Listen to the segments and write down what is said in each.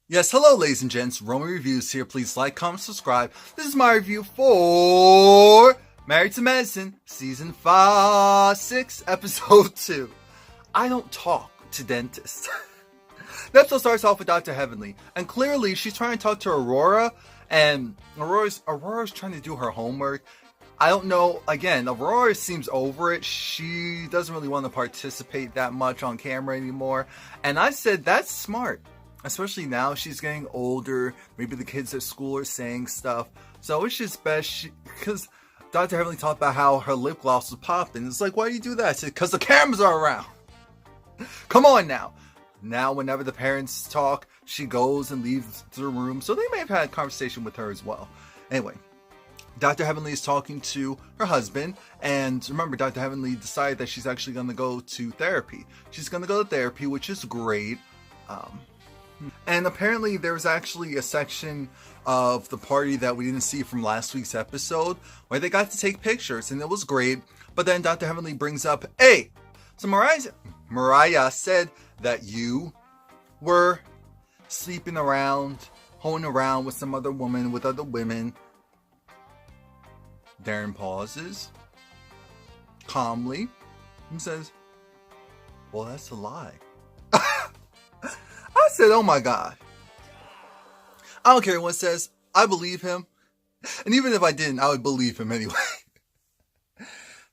Yes, hello ladies and gents, Romie Reviews here. Please like, comment, subscribe. This is my review for Married to Medicine, Season 6, Episode 2. I don't talk to dentists. The episode starts off with Dr. Heavenly, and clearly she's trying to talk to Aurora, and Aurora's trying to do her homework. I don't know, again, Aurora seems over it. She doesn't really want to participate that much on camera anymore, and I said, that's smart. Especially now she's getting older. Maybe the kids at school are saying stuff. So it's just best because Dr. Heavenly talked about how her lip gloss was popping. It's like, why do you do that? I said, because the cameras are around. Come on now. Now, whenever the parents talk, she goes and leaves the room. So they may have had a conversation with her as well. Anyway, Dr. Heavenly is talking to her husband. And remember, Dr. Heavenly decided that she's actually going to go to therapy. She's going to go to therapy, which is great. And apparently there's actually a section of the party that we didn't see from last week's episode where they got to take pictures, and it was great. But then Dr. Heavenly brings up, hey, so Mariah said that you were sleeping around, hoeing around with some other woman, with other women. Darren pauses calmly and says, well, that's a lie. I said, oh my God. I don't care what says. I believe him. And even if I didn't, I would believe him anyway.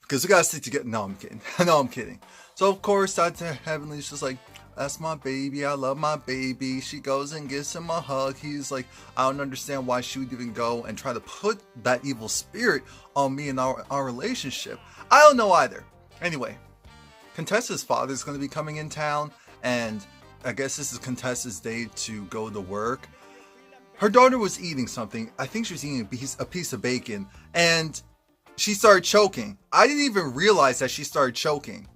Because we gotta stick together. No, I'm kidding. No, I'm kidding. So, of course, Dr. Heavenly's just like, that's my baby. I love my baby. She goes and gives him a hug. He's like, I don't understand why she would even go and try to put that evil spirit on me and our relationship. I don't know either. Anyway, Contessa's father is going to be coming in town, and I guess this is Contessa's day to go to work. Her daughter was eating something. I think she was eating a piece of bacon, and she started choking. I didn't even realize that she started choking.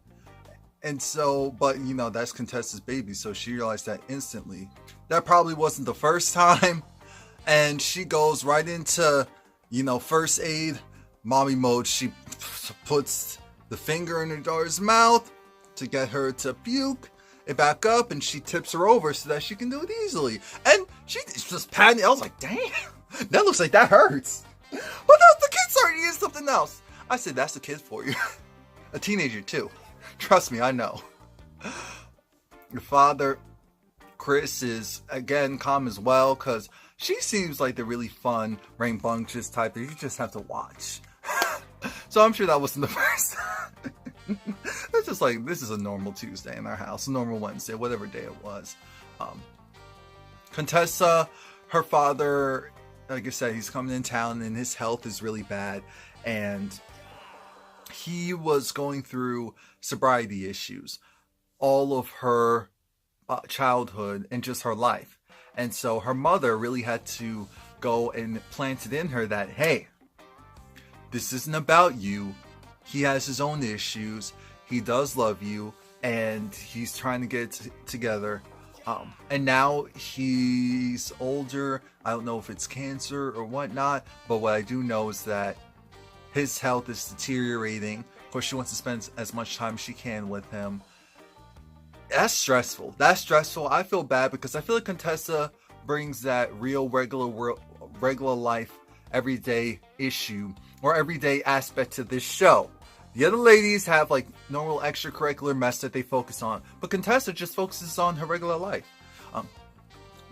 And so, but you know, that's Contessa's baby, so she realized that instantly. That probably wasn't the first time. And she goes right into, first aid, mommy mode. She puts the finger in her daughter's mouth to get her to puke it back up, and she tips her over so that she can do it easily. And she just patting it. I was like, damn, that looks like that hurts. But the kid started eating something else. I said, that's the kid for you. A teenager too. Trust me, I know. Your father, Chris, is again calm as well, because she seems like the really fun, rambunctious type that you just have to watch. So I'm sure that wasn't the first time. It's just like, this is a normal Tuesday in our house, a normal Wednesday, whatever day it was. Contessa, her father, like I said, he's coming in town and his health is really bad, and he was going through sobriety issues all of her childhood and just her life. And so her mother really had to go and plant it in her that, hey, this isn't about you. He has his own issues. He does love you, and he's trying to get it together. And now he's older. I don't know if it's cancer or whatnot, but what I do know is that his health is deteriorating. Of course, she wants to spend as much time as she can with him. That's stressful. That's stressful. I feel bad because I feel like Contessa brings that real regular life, everyday issue or everyday aspect to this show. The other ladies have like normal extracurricular mess that they focus on, but Contessa just focuses on her regular life.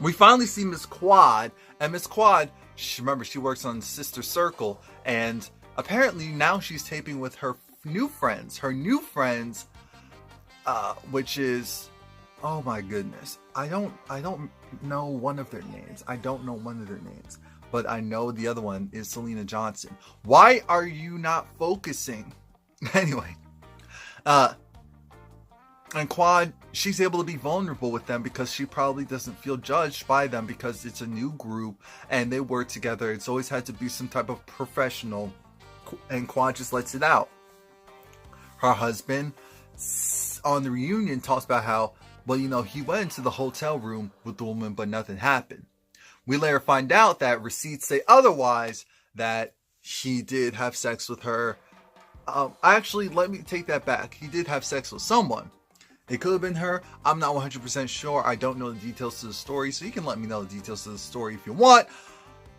We finally see Miss Quad, and Miss Quad, remember, she works on Sister Circle, and apparently now she's taping with her new friends. Her new friends, which is, oh my goodness, I don't know one of their names. I don't know one of their names, but I know the other one is Selena Johnson. Why are you not focusing? Anyway, and Quad, she's able to be vulnerable with them because she probably doesn't feel judged by them because it's a new group and they work together. It's always had to be some type of professional, and Quad just lets it out. Her husband on the reunion talks about how, well, he went into the hotel room with the woman, but nothing happened. We later find out that receipts say otherwise, that he did have sex with her. Actually, let me take that back. He did have sex with someone It could have been her. I'm not 100% sure. I don't know the details to the story, so you can let me know the details to the story if you want.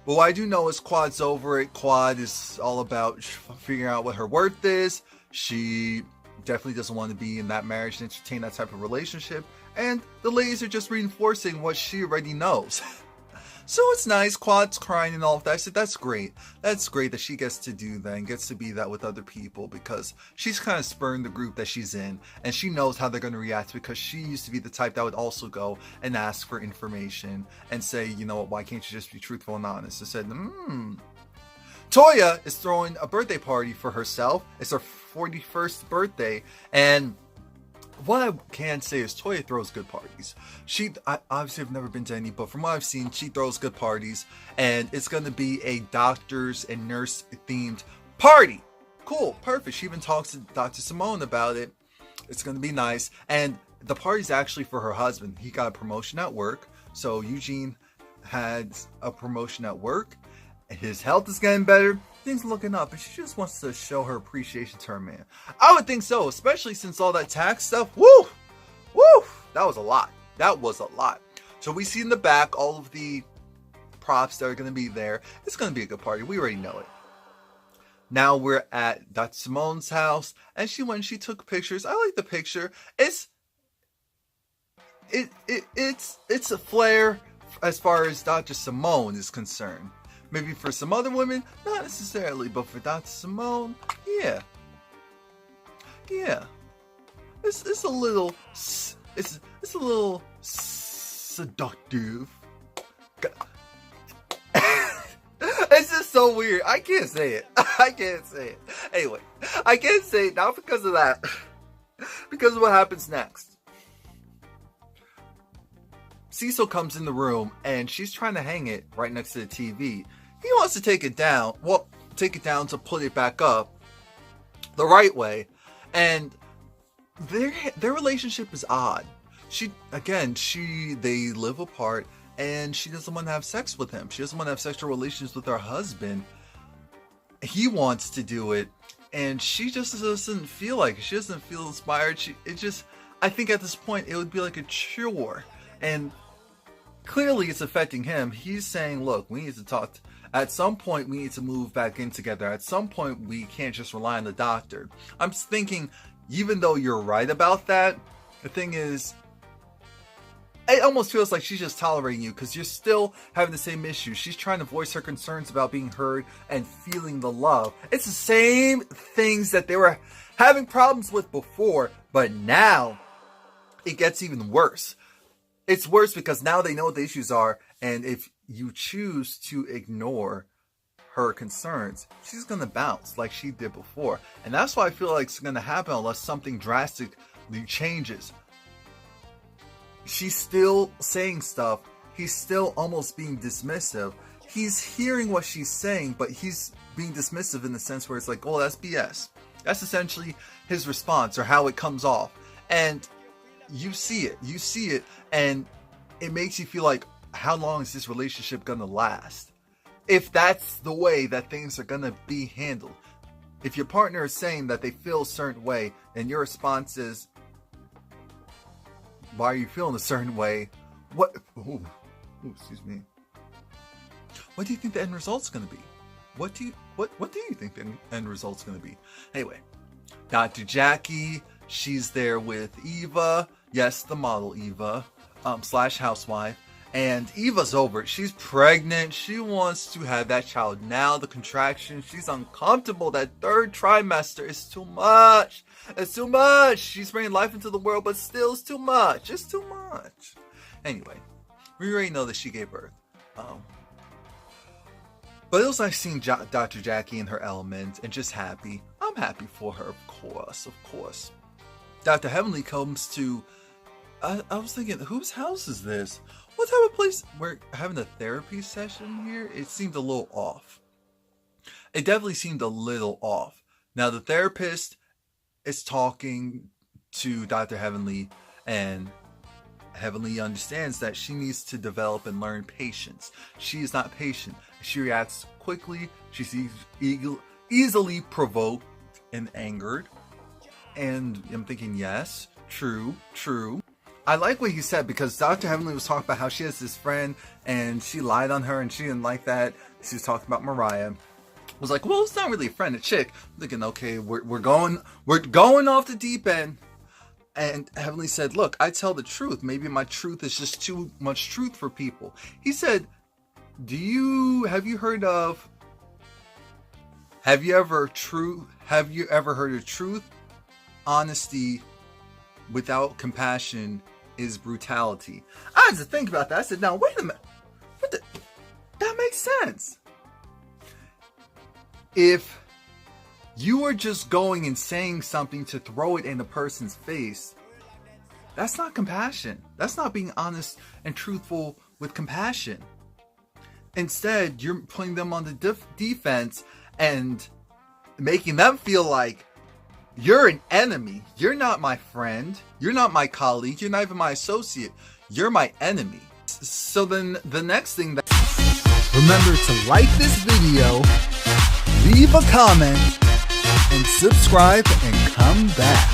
But what I do know is Quad's over it. Quad is all about figuring out what her worth is. She definitely doesn't want to be in that marriage and entertain that type of relationship. And the ladies are just reinforcing what she already knows. So it's nice. Quad's crying and all of that. I said, that's great. That's great that she gets to do that and gets to be that with other people, because she's kind of spurned the group that she's in, and she knows how they're going to react, because she used to be the type that would also go and ask for information and say, you know what, why can't you just be truthful and honest? I said, Toya is throwing a birthday party for herself. It's her 41st birthday, and what I can say is Toya throws good parties. I obviously have never been to any, but from what I've seen, she throws good parties, and it's going to be a doctors and nurse themed party. Cool, perfect. She even talks to Dr. Simone about it. It's going to be nice, and the party's actually for her husband. He got a promotion at work, so Eugene had a promotion at work. His health is getting better. Things looking up, and she just wants to show her appreciation to her man. I would think so, especially since all that tax stuff. Woo! That was a lot. So we see in the back all of the props that are going to be there. It's going to be a good party. We already know it. Now we're at Dr. Simone's house, and she took pictures. I like the picture. It's a flair as far as Dr. Simone is concerned. Maybe for some other women, not necessarily, but for Dr. Simone, yeah. It's a little seductive. It's just so weird. I can't say it. Anyway, I can't say it, not because of that, because of what happens next. Cecil comes in the room, and she's trying to hang it right next to the TV. He wants to take it down. Well, take it down to put it back up the right way. And their relationship is odd. They live apart, and she doesn't want to have sex with him. She doesn't want to have sexual relations with her husband. He wants to do it, and she just doesn't feel like it. She doesn't feel inspired. I think at this point it would be like a chore, and clearly it's affecting him. He's saying, look, we need to talk. At some point, we need to move back in together. At some point, we can't just rely on the doctor. I'm thinking, even though you're right about that, the thing is, it almost feels like she's just tolerating you because you're still having the same issue. She's trying to voice her concerns about being heard and feeling the love. It's the same things that they were having problems with before, but now it gets even worse. It's worse because now they know what the issues are, and if you choose to ignore her concerns, she's going to bounce like she did before. And that's why I feel like it's going to happen unless something drastically changes. She's still saying stuff. He's still almost being dismissive. He's hearing what she's saying, but he's being dismissive in the sense where it's like, oh, that's BS. That's essentially his response, or how it comes off. And you see it, and it makes you feel like, how long is this relationship gonna last? If that's the way that things are gonna be handled. If your partner is saying that they feel a certain way, and your response is, why are you feeling a certain way? Excuse me. What do you think the end result's gonna be? What do you think the end result's gonna be? Anyway, Dr. Jackie, she's there with Eva. Yes, the model Eva, / housewife. And Eva's over it. She's pregnant. She wants to have that child now. The contraction. She's uncomfortable. That third trimester is too much. It's too much. She's bringing life into the world, but still it's too much. It's too much. Anyway, we already know that she gave birth. But it was nice seeing Dr. Jackie in her element and just happy. I'm happy for her, of course. Dr. Heavenly comes to... I was thinking, whose house is this? What type of place? We're having a therapy session here? It seemed a little off. It definitely seemed a little off. Now, the therapist is talking to Dr. Heavenly, and Heavenly understands that she needs to develop and learn patience. She is not patient. She reacts quickly. She's easily provoked and angered. And I'm thinking, yes, True. I like what he said, because Dr. Heavenly was talking about how she has this friend and she lied on her and she didn't like that. She was talking about Mariah. I was like, well, it's not really a friend, a chick. I'm thinking, okay, we're going off the deep end. And Heavenly said, look, I tell the truth. Maybe my truth is just too much truth for people. He said, have you ever heard of truth? Honesty without compassion is brutality. I had to think about that. I said, now wait a minute. That makes sense. If you are just going and saying something to throw it in the person's face, that's not compassion. That's not being honest and truthful with compassion. Instead, you're putting them on the defense and making them feel like you're an enemy. You're not my friend. You're not my colleague. You're not even my associate. You're my enemy. So then the next thing that... Remember to like this video, leave a comment, and subscribe and come back.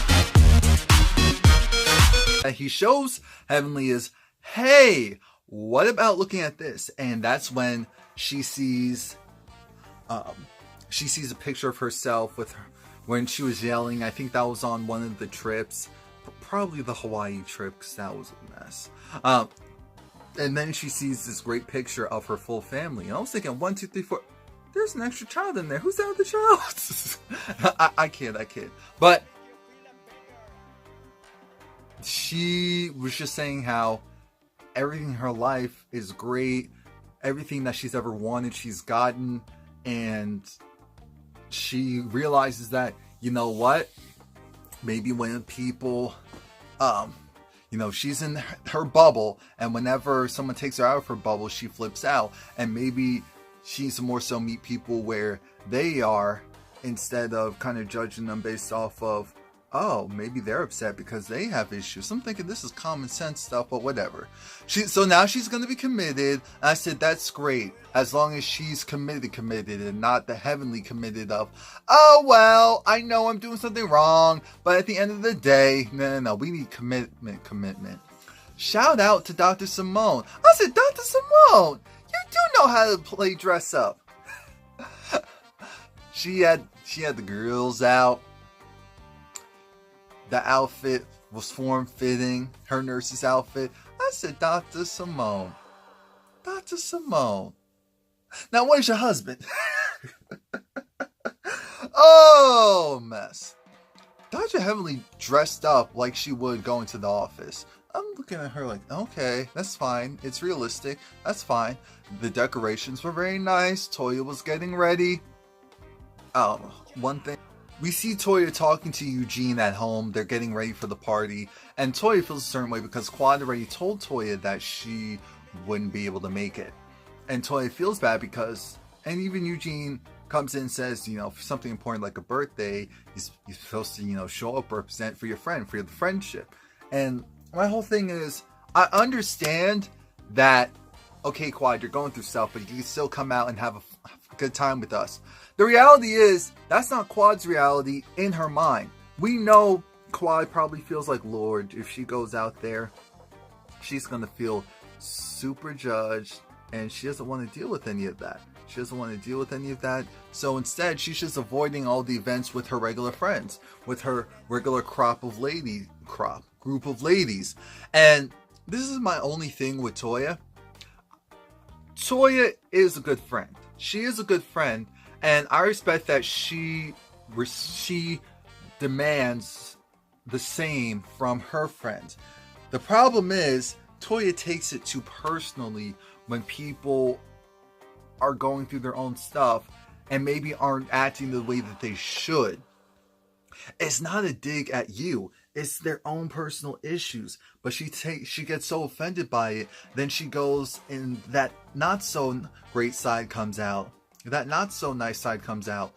He shows Heavenly is, hey, what about looking at this? And that's when she sees a picture of herself with her when she was yelling. I think that was on one of the trips, probably the Hawaii trip, because that was a mess. And then she sees this great picture of her full family. And I was thinking, 1, 2, 3, 4. There's an extra child in there. Who's that other child? I kid. But she was just saying how everything in her life is great. Everything that she's ever wanted, she's gotten. And she realizes that, you know what? Maybe when people, she's in her bubble, and whenever someone takes her out of her bubble, she flips out. And maybe she needs to more so meet people where they are, instead of kind of judging them based off of, oh, maybe they're upset because they have issues. I'm thinking this is common sense stuff, but whatever. So now she's going to be committed. I said, that's great. As long as she's committed, and not the Heavenly committed of, oh, well, I know I'm doing something wrong, but at the end of the day, no, we need commitment. Shout out to Dr. Simone. I said, Dr. Simone, you do know how to play dress up. She had the girls out. The outfit was form-fitting, her nurse's outfit. I said, Dr. Simone. Now, where's your husband? Oh, mess. Dr. Heavenly dressed up like she would go into the office. I'm looking at her like, okay, that's fine. It's realistic. That's fine. The decorations were very nice. Toya was getting ready. One thing. We see Toya talking to Eugene at home. They're getting ready for the party. And Toya feels a certain way because Quad already told Toya that she wouldn't be able to make it. And Toya feels bad because, and even Eugene comes in and says, for something important like a birthday, you're supposed to, show up, represent for your friend, for the friendship. And my whole thing is, I understand that, okay, Quad, you're going through stuff, but you can still come out and have a good time with us. The reality is, that's not Quad's reality in her mind. We know Quad probably feels like, Lord, if she goes out there, she's going to feel super judged, and she doesn't want to deal with any of that. So instead, she's just avoiding all the events with her regular friends, with her regular group of ladies. And this is my only thing with Toya. Toya is a good friend. She is a good friend. And I respect that she demands the same from her friends. The problem is, Toya takes it too personally when people are going through their own stuff and maybe aren't acting the way that they should. It's not a dig at you. It's their own personal issues. But she gets so offended by it, then she goes and that not so great side comes out. That not so nice side comes out.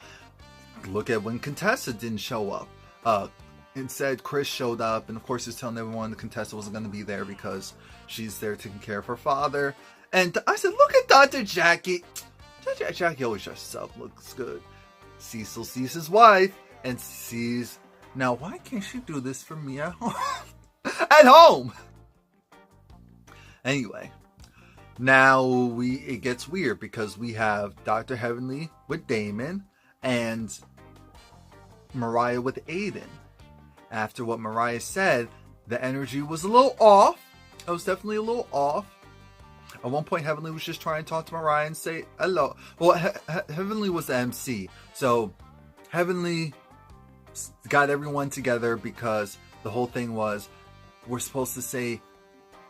Look at when Contessa didn't show up. Instead, Chris showed up, and of course he's telling everyone the Contessa wasn't going to be there because she's there taking care of her father. And I said, look at Dr. Jackie. Jackie always dresses up, looks good. Cecil sees his wife and sees Now, why can't she do this for me at home? At home! Anyway, now it gets weird because we have Dr. Heavenly with Damon and Mariah with Aiden. After what Mariah said, the energy was a little off. It was definitely a little off. At one point, Heavenly was just trying to talk to Mariah and say hello. Well, Heavenly was the MC. So, Heavenly got everyone together because the whole thing was, we're supposed to say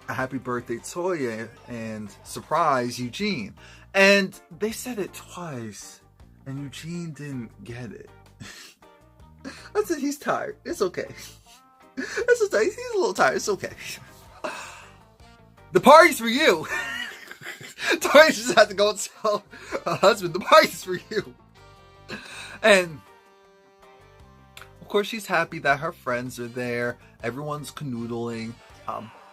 a happy birthday Toya and surprise Eugene. And they said it twice, and Eugene didn't get it. I said, he's tired. It's okay. It's okay. He's a little tired. It's okay. The party's for you. Toya just had to go and tell her husband, the party's for you. And of course, she's happy that her friends are there. Everyone's canoodling.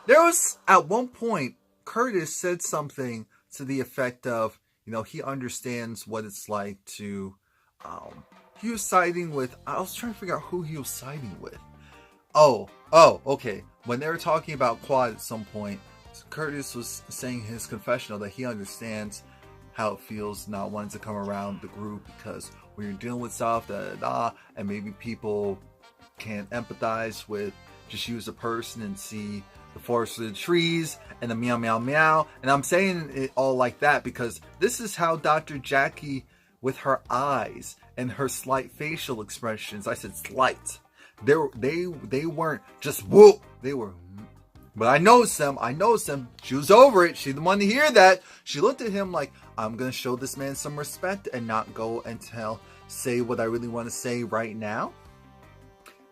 There was, at one point, Curtis said something to the effect of, he understands what it's like to, he was siding with, I was trying to figure out who he was siding with. Oh, okay. When they were talking about Quad at some point, Curtis was saying his confessional that he understands how it feels not wanting to come around the group because when you're dealing with stuff, and maybe people can't empathize with just you as a person and see the forest for the trees and the meow meow meow. And I'm saying it all like that because this is how Dr. Jackie, with her eyes and her slight facial expressions, I said slight, they weren't just whoop, they were. But I noticed them. She was over it. She didn't want to hear that. She looked at him like, I'm going to show this man some respect and not go and say what I really want to say right now.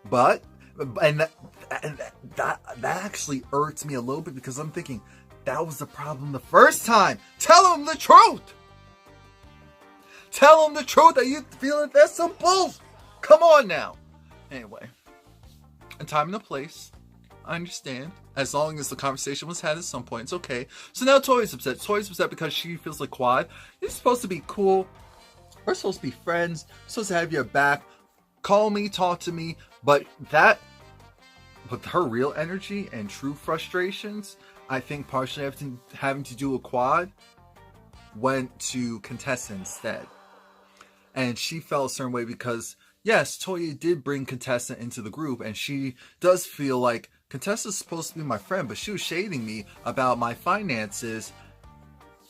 But, that actually irks me a little bit because I'm thinking, that was the problem the first time. Tell him the truth. Tell him the truth that you feel that that's some bull. Come on now. Anyway, a time and a place. I understand. As long as the conversation was had at some point, it's okay. So now Toya's upset. Toya's upset because she feels like Quad, you're supposed to be cool. We're supposed to be friends. We're supposed to have your back. Call me, talk to me. But her real energy and true frustrations, I think partially having to do with Quad, went to Contessa instead. And she felt a certain way because, yes, Toya did bring Contessa into the group, and she does feel like Contessa's supposed to be my friend, but she was shading me about my finances,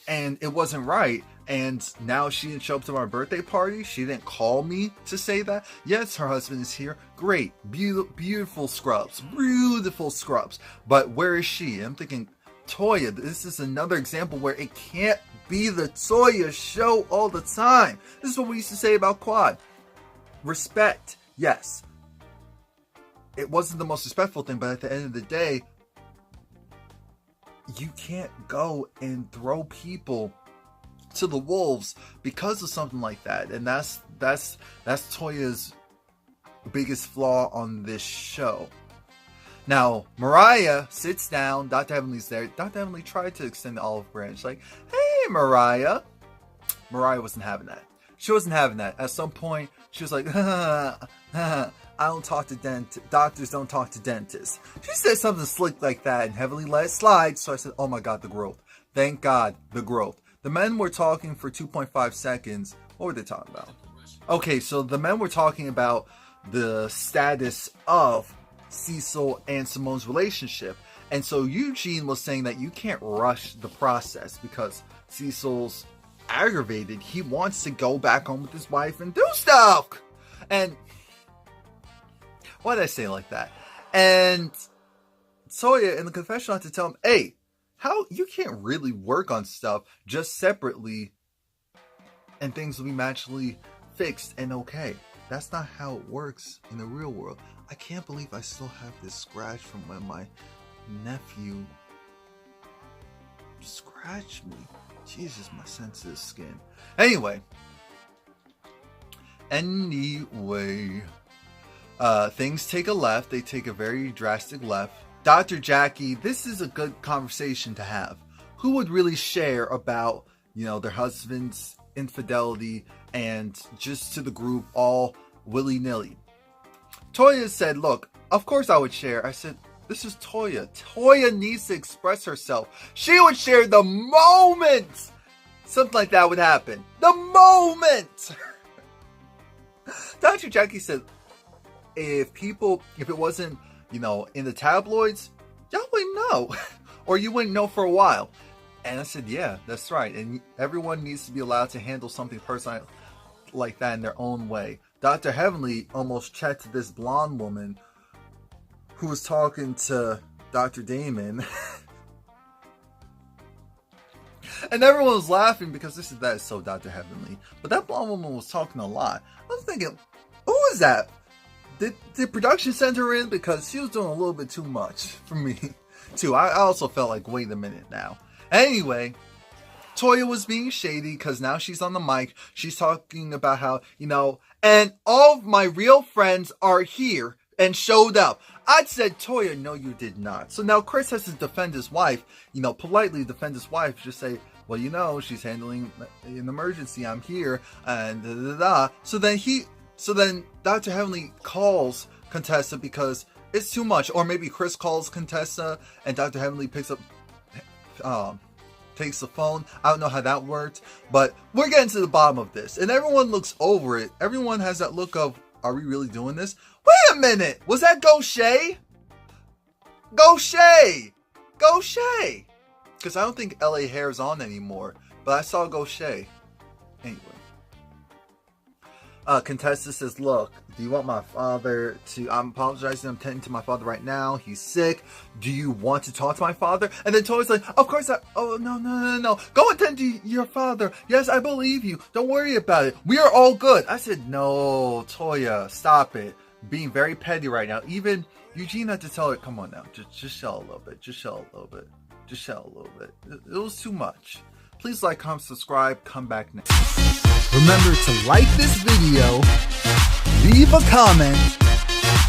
and it wasn't right. And now she didn't show up to my birthday party. She didn't call me to say that. Yes, her husband is here. Great. Beautiful scrubs. Beautiful scrubs. But where is she? I'm thinking, Toya, this is another example where it can't be the Toya show all the time. This is what we used to say about Quad. Respect. Yes. It wasn't the most respectful thing, but at the end of the day, you can't go and throw people to the wolves because of something like that. And that's Toya's biggest flaw on this show. Now, Mariah sits down. Dr. Heavenly's there. Dr. Heavenly tried to extend the olive branch. Like, hey, Mariah. Mariah wasn't having that. She wasn't having that. At some point, she was like, I don't talk to dentists. Doctors don't talk to dentists. She said something slick like that and Heavenly let it slide. So I said, oh my God, the growth. Thank God, the growth. The men were talking for 2.5 seconds. What were they talking about? Okay, so the men were talking about the status of Cecil and Simone's relationship. And so Eugene was saying that you can't rush the process because Cecil's aggravated. He wants to go back home with his wife and do stuff. And why did I say it like that? And Toya in the confessional had to tell him, hey, how you can't really work on stuff just separately and things will be magically fixed and okay. That's not how it works in the real world. I can't believe I still have this scratch from when my nephew scratched me. Jesus, my sensitive skin. Anyway, things take a left. They take a very drastic left. Dr. Jackie, this is a good conversation to have. Who would really share about, their husband's infidelity and just to the group all willy-nilly? Toya said, look, of course I would share. I said, this is Toya. Toya needs to express herself. She would share the moment something like that would happen. The moment! Dr. Jackie said, if it wasn't, in the tabloids, y'all wouldn't know. Or you wouldn't know for a while. And I said, yeah, that's right. And everyone needs to be allowed to handle something personal like that in their own way. Dr. Heavenly almost chatted this blonde woman who was talking to Dr. Damon. And everyone was laughing because that is so Dr. Heavenly. But that blonde woman was talking a lot. I was thinking, who is that? Did production send her in? Because she was doing a little bit too much for me, too. I also felt like, wait a minute now. Anyway, Toya was being shady because now she's on the mic. She's talking about how, and all of my real friends are here and showed up. I said, Toya, no, you did not. So now Chris has to defend his wife, politely defend his wife. Just say, well, she's handling an emergency. I'm here, and da-da-da. So then Dr. Heavenly calls Contessa because it's too much. Or maybe Chris calls Contessa and Dr. Heavenly picks up, takes the phone. I don't know how that worked, but we're getting to the bottom of this. And everyone looks over it. Everyone has that look of, are we really doing this? Wait a minute! Was that Gaucher? Gaucher! Because I don't think LA Hair's on anymore, but I saw Gaucher. Anyway. Contessa says, look, do you want my father to... I'm apologizing. I'm tending to my father right now. He's sick. Do you want to talk to my father? And then Toya's like, of course I... Oh, no. Go attend to your father. Yes, I believe you. Don't worry about it. We are all good. I said, no, Toya, stop it. Being very petty right now. Even Eugene had to tell her, come on now. Just chill a little bit. Just chill a little bit. It was too much. Please like, comment, subscribe. Come back next. Remember to like this video, leave a comment,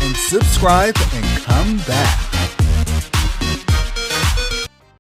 and subscribe and come back.